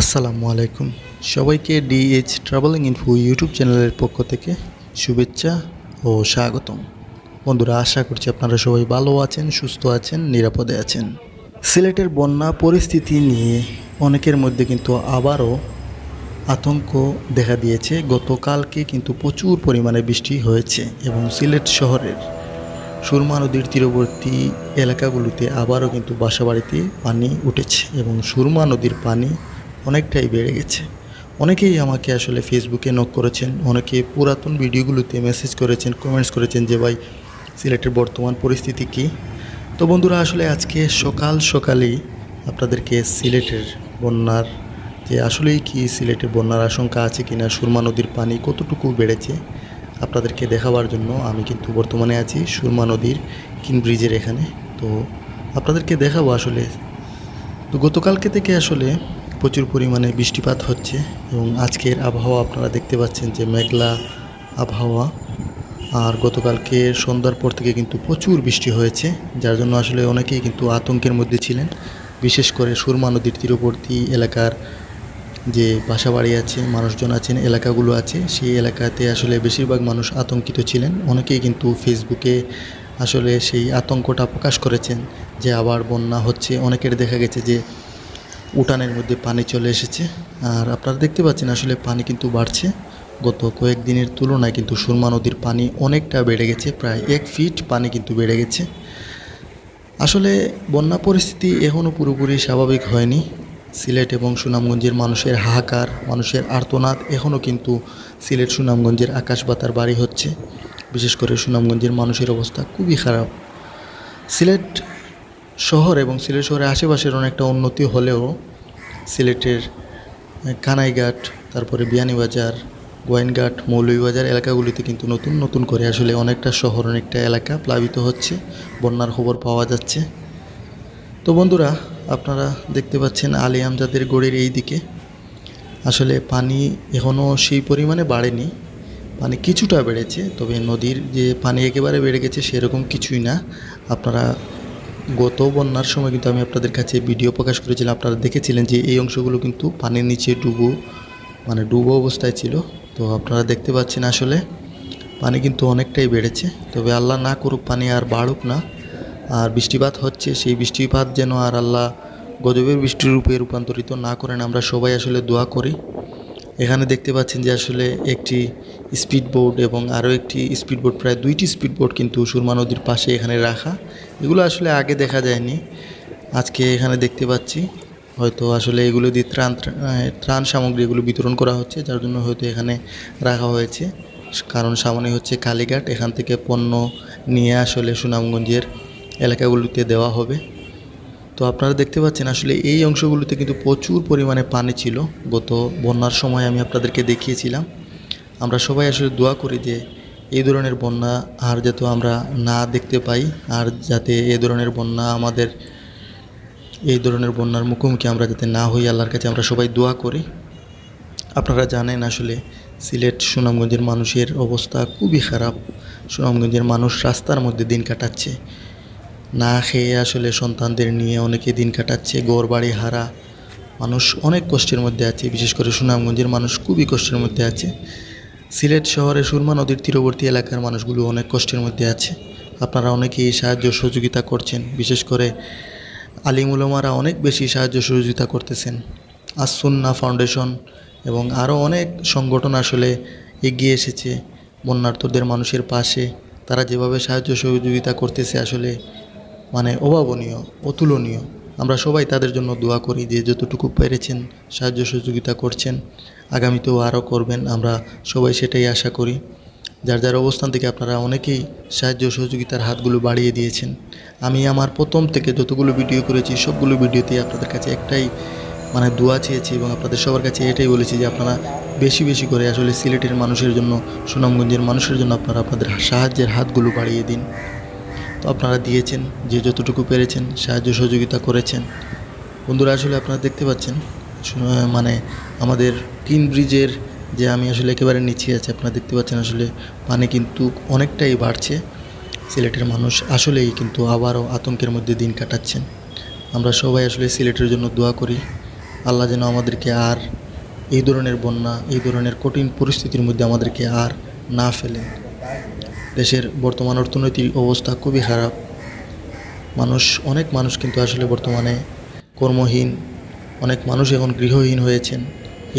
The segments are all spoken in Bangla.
আসসালামু আলাইকুম সবাইকে ডিএইচ ট্রাভেলিং ইনফো ইউটিউব চ্যানেলের পক্ষ থেকে শুভেচ্ছা ও স্বাগতম। বন্ধুরা, আশা করছি আপনারা সবাই ভালো আছেন, সুস্থ আছেন, নিরাপদে আছেন। সিলেটের বন্যা পরিস্থিতি নিয়ে অনেকের মধ্যে কিন্তু আবারও আতঙ্ক দেখা দিয়েছে। গতকালকে কিন্তু প্রচুর পরিমাণে বৃষ্টি হয়েছে এবং সিলেট শহরের সুরমা নদীর তীরবর্তী এলাকাগুলোতে আবারও কিন্তু বাসাবাড়িতে পানি উঠেছে এবং সুরমা নদীর পানি অনেকটাই বেড়ে গেছে। অনেকেই আমাকে আসলে ফেসবুকে নক করেছেন, অনেকে পুরাতন ভিডিওগুলোতে মেসেজ করেছেন, কমেন্টস করেছেন যে ভাই সিলেটের বর্তমান পরিস্থিতি কী। তো বন্ধুরা, আসলে আজকে সকালেই আপনাদেরকে সিলেটের বন্যার যে আসলেই কি সিলেটের বন্যার আশঙ্কা আছে কিনা, সুরমা নদীর পানি কতটুকু বেড়েছে আপনাদেরকে দেখাবার জন্য আমি কিন্তু বর্তমানে আছি সুরমা নদীর কিন ব্রিজের এখানে। তো আপনাদেরকে দেখাবো আসলে। তো গতকালকে থেকে আসলে প্রচুর পরিমাণে বৃষ্টিপাত হচ্ছে এবং আজকের আবহাওয়া আপনারা দেখতে পাচ্ছেন যে মেঘলা আবহাওয়া। আর গতকালকে সন্ধ্যার পর থেকে কিন্তু প্রচুর বৃষ্টি হয়েছে, যার জন্য আসলে অনেকেই কিন্তু আতঙ্কের মধ্যে ছিলেন। বিশেষ করে সুরমা নদীর তীরবর্তী এলাকার যে বাসাবাড়ি আছে, মানুষজন আছেন, এলাকাগুলো আছে, সেই এলাকাতে আসলে বেশিরভাগ মানুষ আতঙ্কিত ছিলেন। অনেকেই কিন্তু ফেসবুকে আসলে সেই আতঙ্কটা প্রকাশ করেছেন যে আবার বন্যা হচ্ছে। অনেকের দেখা গেছে যে উঠানের মধ্যে পানি চলে এসেছে। আর আপনারা দেখতে পাচ্ছেন আসলে পানি কিন্তু বাড়ছে। গত কয়েকদিনের তুলনায় কিন্তু সুরমা নদীর পানি অনেকটা বেড়ে গেছে, প্রায় 1 ফিট পানি কিন্তু বেড়ে গেছে। আসলে বন্যা পরিস্থিতি এখনও পুরোপুরি স্বাভাবিক হয়নি। সিলেট এবং সুনামগঞ্জের মানুষের হাহাকার, মানুষের আর্তনাদ এখনও কিন্তু সিলেট সুনামগঞ্জের আকাশ বাতার বাড়ি হচ্ছে। বিশেষ করে সুনামগঞ্জের মানুষের অবস্থা খুবই খারাপ। সিলেট শহর এবং সিলেট শহরের আশেপাশের অনেকটা উন্নতি হলেও সিলেটের কানাইঘাট, তারপরে বিয়ানীবাজার, গোয়াইনঘাট, মৌলভীবাজার এলাকাগুলিতে কিন্তু নতুন নতুন করে আসলে অনেকটা শহর, অনেকটা এলাকা প্লাবিত হচ্ছে, বন্যার খবর পাওয়া যাচ্ছে। তো বন্ধুরা, আপনারা দেখতে পাচ্ছেন আলী আমজাদের গড়ের এই দিকে আসলে পানি এখনও সেই পরিমাণে বাড়েনি, পানি কিছুটা বেড়েছে, তবে নদীর যে পানি একেবারে বেড়ে গেছে সেরকম কিছুই না। আপনারা গত বন্যার সময় কিন্তু আমি আপনাদের কাছে ভিডিও প্রকাশ করেছিলাম, আপনারা দেখেছিলেন যে এই অংশগুলো কিন্তু পানির নিচে ডুবো অবস্থায় ছিল। তো আপনারা দেখতে পাচ্ছেন আসলে পানি কিন্তু অনেকটাই বেড়েছে। তবে আল্লাহ না করুক পানি আর বাড়ুক না। আর বৃষ্টিপাত হচ্ছে, সেই বৃষ্টিপাত যেন আর আল্লাহ গজবের বৃষ্টির রূপে রূপান্তরিত না করেন, আমরা সবাই আসলে দোয়া করি। এখানে দেখতে পাচ্ছেন যে আসলে একটি স্পিডবোট এবং আরও একটি স্পিডবোট, প্রায় 2টি স্পিডবোট কিন্তু সুরমা নদীর পাশে এখানে রাখা। এগুলো আসলে আগে দেখা যায়নি, আজকে এখানে দেখতে পাচ্ছি। হয়তো আসলে এগুলো দিয়ে ত্রাণ সামগ্রী এগুলো বিতরণ করা হচ্ছে, যার জন্য হয়তো এখানে রাখা হয়েছে। কারণ সামনে হচ্ছে কালীঘাট, এখান থেকে পণ্য নিয়ে আসলে সুনামগঞ্জের এলাকাগুলোতে দেওয়া হবে। তো আপনারা দেখতে পাচ্ছেন আসলে এই অংশগুলোতে কিন্তু প্রচুর পরিমাণে পানি ছিল। গত বন্যার সময় আমি আপনাদেরকে দেখিয়েছিলাম। আমরা সবাই আসলে দোয়া করি যে এই ধরনের বন্যা আর যাতে আমরা না দেখতে পাই, আর যাতে এই ধরনের বন্যার মুখোমুখি আমরা যাতে না হই, আল্লাহর কাছে আমরা সবাই দোয়া করি। আপনারা জানেন আসলে সিলেট সুনামগঞ্জের মানুষের অবস্থা খুবই খারাপ। সুনামগঞ্জের মানুষ রাস্তার মধ্যে দিন কাটাচ্ছে, না খেয়ে আসলে সন্তানদের নিয়ে অনেকে দিন কাটাচ্ছে। ঘরবাড়ি হারা মানুষ অনেক কষ্টের মধ্যে আছে। বিশেষ করে সুনামগঞ্জের মানুষ খুবই কষ্টের মধ্যে আছে। সিলেট শহরে সুরমা নদীর তীরবর্তী এলাকার মানুষগুলো অনেক কষ্টের মধ্যে আছে। আপনারা অনেকেই সাহায্য সহযোগিতা করছেন, বিশেষ করে আলিম উলামারা অনেক বেশি সাহায্য সহযোগিতা করতেছেন। সুন্নাহ ফাউন্ডেশন এবং আরও অনেক সংগঠন আসলে এগিয়ে এসেছে বন্যার্তদের মানুষের পাশে। তারা যেভাবে সাহায্য সহযোগিতা করতেছে আসলে অভাবনীয়, অতুলনীয়। আমরা সবাই তাদের জন্য দোয়া করি যে যতটুকু পেরেছেন সাহায্য সহযোগিতা করছেন, আগামীতেও আরও করবেন, আমরা সবাই সেটাই আশা করি। যার যার অবস্থান থেকে আপনারা অনেকেই সাহায্য সহযোগিতার হাতগুলো বাড়িয়ে দিয়েছেন। আমি আমার প্রথম থেকে যতগুলো ভিডিও করেছি সবগুলো ভিডিওতেই আপনাদের কাছে একটাই দোয়া চেয়েছি এবং আপনাদের সবার কাছে এটাই বলেছি যে আপনারা বেশি বেশি করে আসলে সিলেটের মানুষের জন্য, সুনামগঞ্জের মানুষের জন্য আপনারা আপনাদের সাহায্যের হাতগুলো বাড়িয়ে দিন। তো আপনারা দিয়েছেন, যে যতটুকু পেরেছেন সাহায্য সহযোগিতা করেছেন। বন্ধুরা, আসলে আপনারা দেখতে পাচ্ছেন আমাদের কিন ব্রিজের যে আমি আসলে একেবারে নিচে আছি, আপনারা দেখতে পাচ্ছেন আসলে পানি কিন্তু অনেকটাই বাড়ছে। সিলেটের মানুষ আসলেই কিন্তু আবারও আতঙ্কের মধ্যে দিন কাটাচ্ছেন। আমরা সবাই আসলে সিলেটের জন্য দোয়া করি আল্লাহ যেন আমাদেরকে আর এই ধরনের বন্যা, এই ধরনের কঠিন পরিস্থিতির মধ্যে আমাদেরকে আর না ফেলেন। দেশের বর্তমান অর্থনৈতিক অবস্থা খুবই খারাপ। অনেক মানুষ কিন্তু আসলে বর্তমানে কর্মহীন, অনেক মানুষ এখন গৃহহীন হয়েছেন।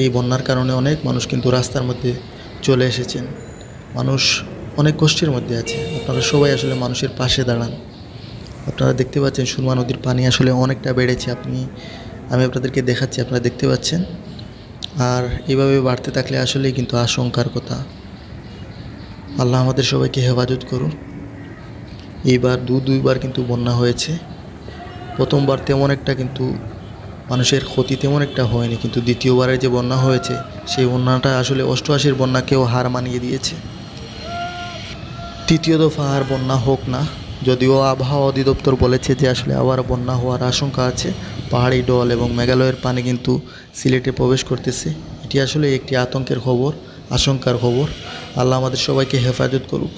এই বন্যার কারণে অনেক মানুষ কিন্তু রাস্তার মধ্যে চলে এসেছেন। মানুষ অনেক কষ্টের মধ্যে আছে। আপনারা সবাই আসলে মানুষের পাশে দাঁড়ান। আপনারা দেখতে পাচ্ছেন সুরমা নদীর পানি আসলে অনেকটা বেড়েছে। আমি আপনাদেরকে দেখাচ্ছি, আপনারা দেখতে পাচ্ছেন। আর এভাবে বাড়তে থাকলে আসলেই কিন্তু আশঙ্কার কথা। আল্লাহ আমাদের সবাইকে হেফাজত করুন। এইবার দুইবার কিন্তু বন্যা হয়েছে। প্রথমবার তেমন একটা কিন্তু মানুষের ক্ষতি তেমন একটা হয়নি, কিন্তু দ্বিতীয়বারের যে বন্যা হয়েছে সেই বন্যাটা আসলে 88-র বন্যাকেও হার মানিয়ে দিয়েছে। তৃতীয় দফা আর বন্যা হোক না, যদিও আবহাওয়া অধিদপ্তর বলেছে যে আসলে আবার বন্যা হওয়ার আশঙ্কা আছে। পাহাড়ি ঢল এবং মেঘালয়ের পানি কিন্তু সিলেটে প্রবেশ করতেছে। এটি আসলে একটি আতঙ্কের খবর, আশঙ্কার খবর। আল্লাহ আমাদের সবাইকে হেফাজত করুক।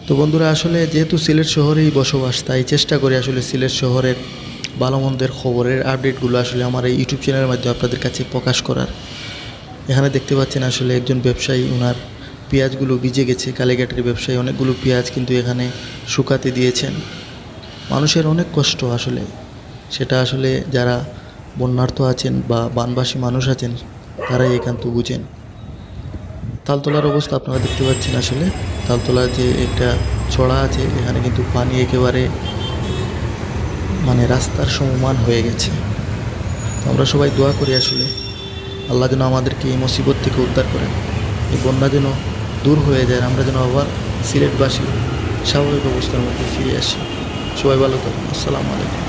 তো বন্ধুরা, আসলে যেহেতু সিলেট শহরেই বসবাস, তাই চেষ্টা করি আসলে সিলেট শহরের ভালো মন্দের খবরের আপডেটগুলো আসলে আমার এই ইউটিউব চ্যানেলের মাধ্যমে আপনাদের কাছে প্রকাশ করার। এখানে দেখতে পাচ্ছেন আসলে একজন ব্যবসায়ী, ওনার পেঁয়াজগুলো ভিজে গেছে। কালীঘাটের ব্যবসায়ী অনেকগুলো পেঁয়াজ কিন্তু এখানে শুকাতে দিয়েছেন। মানুষের অনেক কষ্ট আসলে, সেটা আসলে যারা বন্যার্থ আছেন বা বানবাসী মানুষ আছেন তারাই একান্ত বুঝেন। তালতলার অবস্থা আপনারা দেখতে পাচ্ছেন। আসলে তালতলার যে একটা ছড়া আছে, এখানে কিন্তু পানি একেবারে রাস্তার সমমান হয়ে গেছে। তো আমরা সবাই দোয়া করি আসলে আল্লাহ যেন আমাদেরকে এই মুসিবত থেকে উদ্ধার করেন, এই বন্যা যেন দূর হয়ে যায়, আমরা যেন আবার সিলেটবাসী স্বাভাবিক অবস্থার মধ্যে ফিরে আসি। সবাই ভালো থাকুন। আসসালামু আলাইকুম।